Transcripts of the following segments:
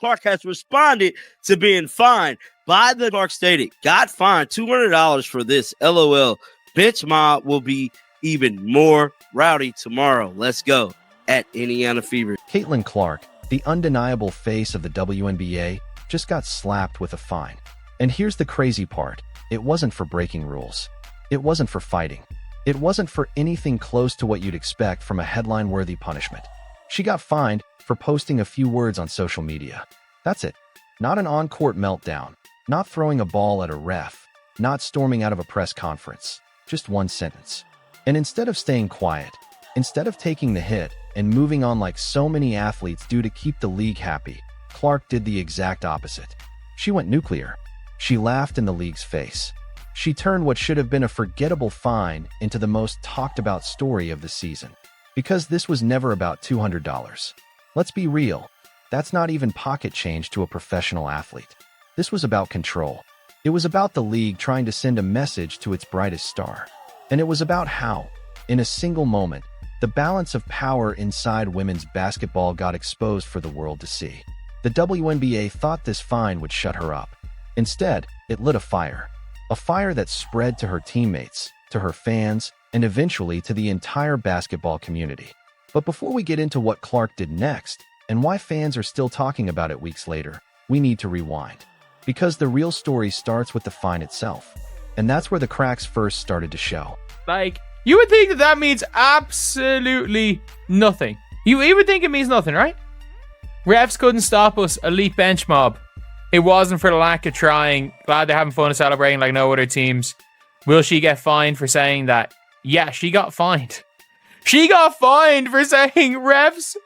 Clark has responded to being fined by the Clark stated, got fined $200 for this. LOL. Bitch mob will be even more rowdy tomorrow. Let's go. At Indiana Fever. Caitlin Clark, the undeniable face of the WNBA, just got slapped with a fine. And here's the crazy part. It wasn't for breaking rules. It wasn't for fighting. It wasn't for anything close to what you'd expect from a headline-worthy punishment. She got fined for posting a few words on social media. That's it. Not an on-court meltdown. Not throwing a ball at a ref. Not storming out of a press conference. Just one sentence. And instead of staying quiet, instead of taking the hit and moving on like so many athletes do to keep the league happy, Clark did the exact opposite. She went nuclear. She laughed in the league's face. She turned what should have been a forgettable fine into the most talked-about story of the season. Because this was never about $200. Let's be real. That's not even pocket change to a professional athlete. This was about control. It was about the league trying to send a message to its brightest star. And it was about how, in a single moment, the balance of power inside women's basketball got exposed for the world to see. The WNBA thought this fine would shut her up. Instead, it lit a fire that spread to her teammates, to her fans, and eventually to the entire basketball community. But before we get into what Clark did next, and why fans are still talking about it weeks later, we need to rewind. Because the real story starts with the fine itself. And that's where the cracks first started to show. Like, you would think that means absolutely nothing. You would think it means nothing, right? Refs couldn't stop us, elite bench mob. It wasn't for the lack of trying. Glad they're having fun and celebrating like no other teams. Will she get fined for saying that? Yeah, she got fined. She got fined for saying refs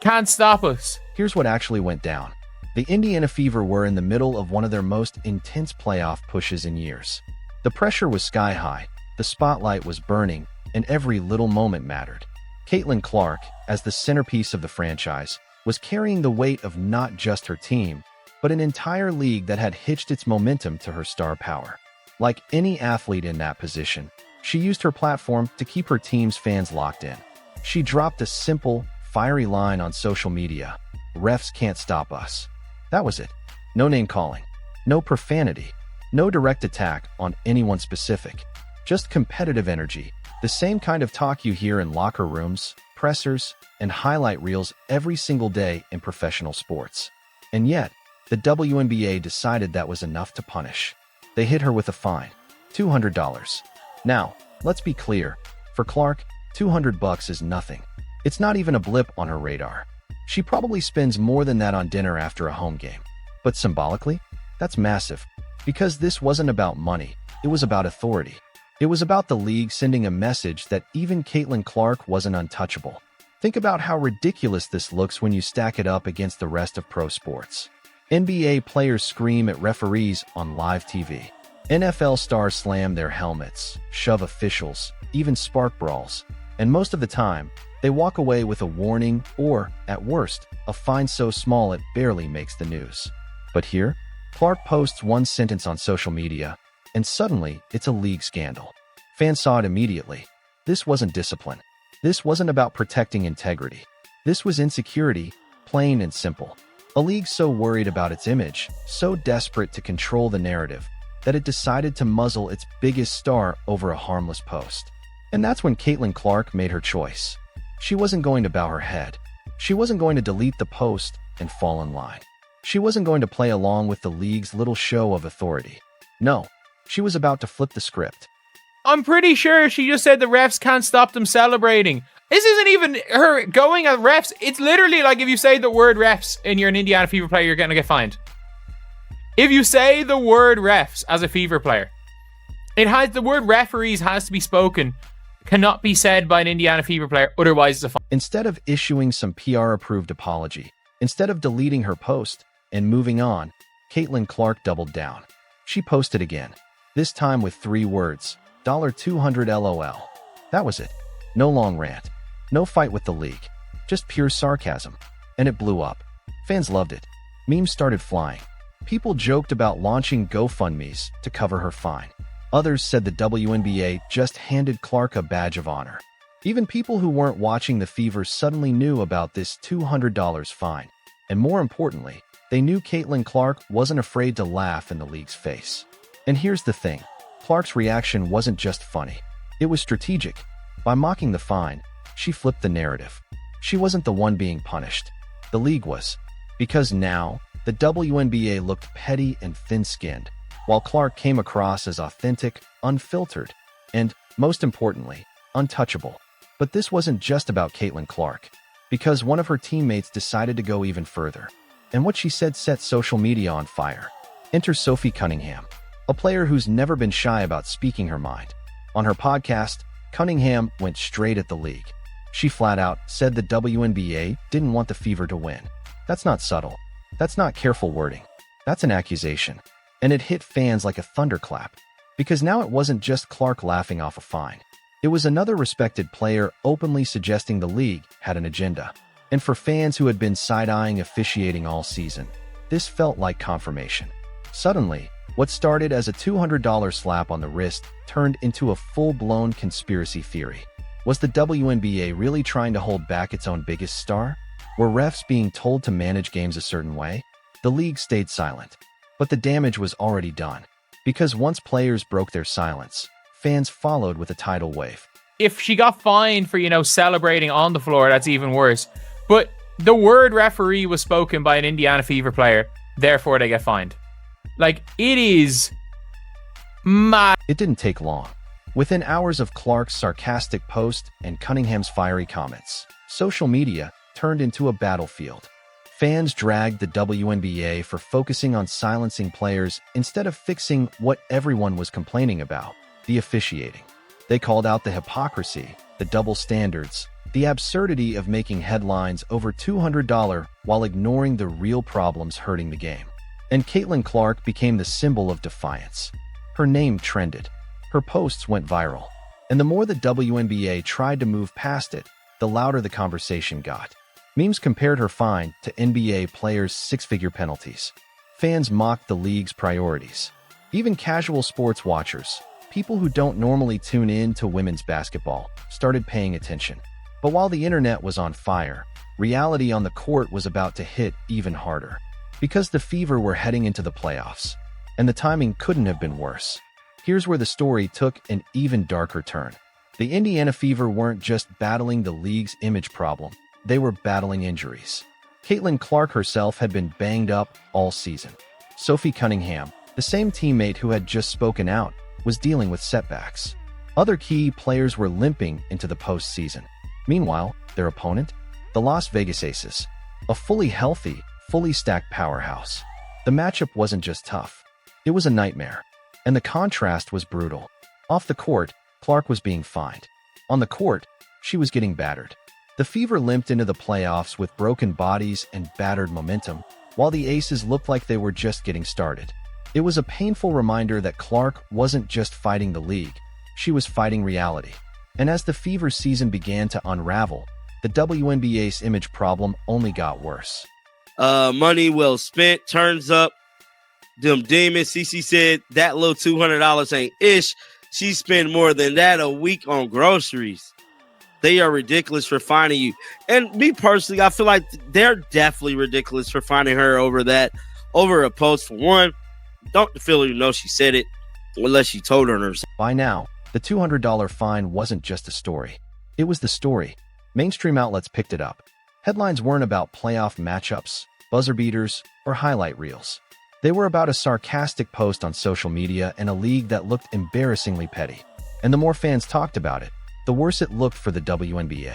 can't stop us. Here's what actually went down. The Indiana Fever were in the middle of one of their most intense playoff pushes in years. The pressure was sky high, the spotlight was burning, and every little moment mattered. Caitlin Clark, as the centerpiece of the franchise, was carrying the weight of not just her team, but an entire league that had hitched its momentum to her star power. Like any athlete in that position, she used her platform to keep her team's fans locked in. She dropped a simple, fiery line on social media: "Refs can't stop us." That was it. No name-calling, no profanity, no direct attack on anyone specific. Just competitive energy, the same kind of talk you hear in locker rooms, pressers, and highlight reels every single day in professional sports. And yet, the WNBA decided that was enough to punish. They hit her with a fine, $200. Now, let's be clear. For Clark, $200 is nothing. It's not even a blip on her radar. She probably spends more than that on dinner after a home game. But symbolically, that's massive. Because this wasn't about money, it was about authority. It was about the league sending a message that even Caitlin Clark wasn't untouchable. Think about how ridiculous this looks when you stack it up against the rest of pro sports. NBA players scream at referees on live TV. NFL stars slam their helmets, shove officials, even spark brawls. And most of the time, they walk away with a warning or, at worst, a fine so small it barely makes the news. But here, Clark posts one sentence on social media, and suddenly it's a league scandal. Fans saw it immediately. This wasn't discipline. This wasn't about protecting integrity. This was insecurity, plain and simple. A league so worried about its image, so desperate to control the narrative, that it decided to muzzle its biggest star over a harmless post. And that's when Caitlin Clark made her choice. She wasn't going to bow her head. She wasn't going to delete the post and fall in line. She wasn't going to play along with the league's little show of authority. No, she was about to flip the script. I'm pretty sure she just said the refs can't stop them celebrating. This isn't even her going at refs. It's literally like if you say the word refs and you're an Indiana Fever player, you're going to get fined. If you say the word refs as a Fever player, the word referees has to be spoken, cannot be said by an Indiana Fever player, otherwise it's a fine. Instead of issuing some PR-approved apology, instead of deleting her post and moving on, Caitlin Clark doubled down. She posted again, this time with 3 words, $200 LOL. That was it. No long rant. No fight with the league. Just pure sarcasm. And it blew up. Fans loved it. Memes started flying. People joked about launching GoFundMes to cover her fine. Others said the WNBA just handed Clark a badge of honor. Even people who weren't watching the Fever suddenly knew about this $200 fine. And more importantly, they knew Caitlin Clark wasn't afraid to laugh in the league's face. And here's the thing. Clark's reaction wasn't just funny. It was strategic. By mocking the fine, she flipped the narrative. She wasn't the one being punished. The league was. Because now, the WNBA looked petty and thin-skinned, while Clark came across as authentic, unfiltered, and, most importantly, untouchable. But this wasn't just about Caitlin Clark, because one of her teammates decided to go even further. And what she said set social media on fire. Enter Sophie Cunningham, a player who's never been shy about speaking her mind. On her podcast, Cunningham went straight at the league. She flat out said the WNBA didn't want the Fever to win. That's not subtle. That's not careful wording. That's an accusation. And it hit fans like a thunderclap. Because now it wasn't just Clark laughing off a fine. It was another respected player openly suggesting the league had an agenda. And for fans who had been side-eyeing officiating all season, this felt like confirmation. Suddenly, what started as a $200 slap on the wrist turned into a full-blown conspiracy theory. Was the WNBA really trying to hold back its own biggest star? Were refs being told to manage games a certain way? The league stayed silent. But the damage was already done. Because once players broke their silence, fans followed with a tidal wave. If she got fined for, celebrating on the floor, that's even worse. But the word referee was spoken by an Indiana Fever player, therefore they get fined. Like, it is mad. It didn't take long. Within hours of Clark's sarcastic post and Cunningham's fiery comments, social media turned into a battlefield. Fans dragged the WNBA for focusing on silencing players instead of fixing what everyone was complaining about, the officiating. They called out the hypocrisy, the double standards, the absurdity of making headlines over $200 while ignoring the real problems hurting the game. And Caitlin Clark became the symbol of defiance. Her name trended. Her posts went viral. And the more the WNBA tried to move past it, the louder the conversation got. Memes compared her fine to NBA players' six-figure penalties. Fans mocked the league's priorities. Even casual sports watchers, people who don't normally tune in to women's basketball, started paying attention. But while the internet was on fire, reality on the court was about to hit even harder. Because the Fever were heading into the playoffs. And the timing couldn't have been worse. Here's where the story took an even darker turn. The Indiana Fever weren't just battling the league's image problem. They were battling injuries. Caitlin Clark herself had been banged up all season. Sophie Cunningham, the same teammate who had just spoken out, was dealing with setbacks. Other key players were limping into the postseason. Meanwhile, their opponent, the Las Vegas Aces, a fully healthy, fully stacked powerhouse. The matchup wasn't just tough. It was a nightmare. And the contrast was brutal. Off the court, Clark was being fined. On the court, she was getting battered. The Fever limped into the playoffs with broken bodies and battered momentum, while the Aces looked like they were just getting started. It was a painful reminder that Clark wasn't just fighting the league, she was fighting reality. And as the Fever season began to unravel, the WNBA's image problem only got worse. Money well spent, turns up. Them demons. CC said that little $200 ain't ish. She spent more than that a week on groceries. They are ridiculous for finding you. And me personally, I feel like they're definitely ridiculous for finding her over a post. For one, don't feel you know she said it unless she told her herself. By now, the $200 fine wasn't just a story. It was the story. Mainstream outlets picked it up. Headlines weren't about playoff matchups, buzzer beaters, or highlight reels. They were about a sarcastic post on social media and a league that looked embarrassingly petty. And the more fans talked about it, the worse it looked for the WNBA.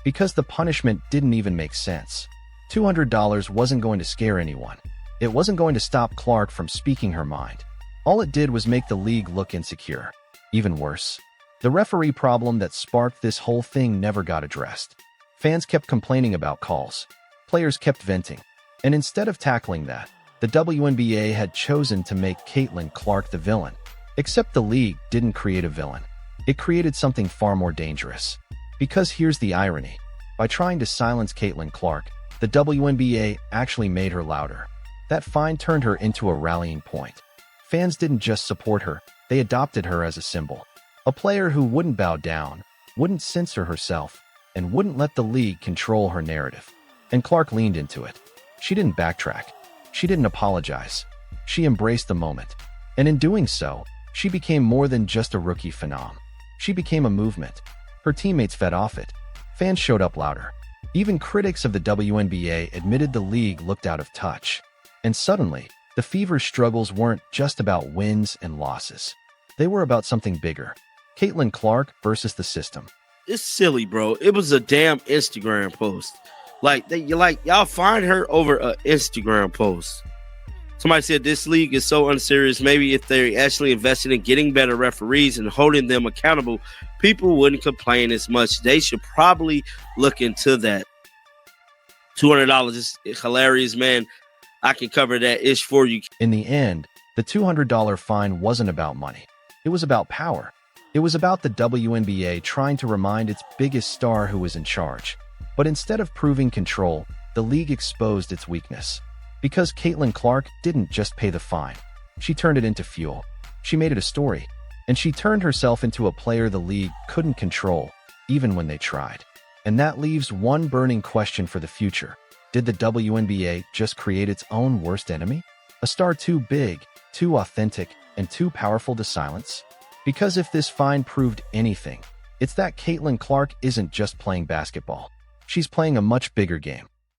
Because the punishment didn't even make sense. $200 wasn't going to scare anyone. It wasn't going to stop Clark from speaking her mind. All it did was make the league look insecure. Even worse, the referee problem that sparked this whole thing never got addressed. Fans kept complaining about calls. Players kept venting. And instead of tackling that, the WNBA had chosen to make Caitlin Clark the villain. Except the league didn't create a villain. It created something far more dangerous. Because here's the irony. By trying to silence Caitlin Clark, the WNBA actually made her louder. That fine turned her into a rallying point. Fans didn't just support her, they adopted her as a symbol. A player who wouldn't bow down, wouldn't censor herself, and wouldn't let the league control her narrative. And Clark leaned into it. She didn't backtrack. She didn't apologize. She embraced the moment. And in doing so, she became more than just a rookie phenom. She became a movement. Her teammates fed off it. Fans showed up louder. Even critics of the WNBA admitted the league looked out of touch. And suddenly, the Fever's struggles weren't just about wins and losses. They were about something bigger. Caitlin Clark versus the system. It's silly, bro. It was a damn Instagram post. Y'all find her over an Instagram post. Somebody said this league is so unserious. Maybe if they actually invested in getting better referees and holding them accountable, people wouldn't complain as much. They should probably look into that. $200 is hilarious, man. I can cover that ish for you. In the end, the $200 fine wasn't about money. It was about power. It was about the WNBA trying to remind its biggest star who was in charge. But instead of proving control, the league exposed its weakness. Because Caitlin Clark didn't just pay the fine. She turned it into fuel. She made it a story. And she turned herself into a player the league couldn't control, even when they tried. And that leaves one burning question for the future. Did the WNBA just create its own worst enemy? A star too big, too authentic, and too powerful to silence? Because if this fine proved anything, it's that Caitlin Clark isn't just playing basketball. She's playing a much bigger game.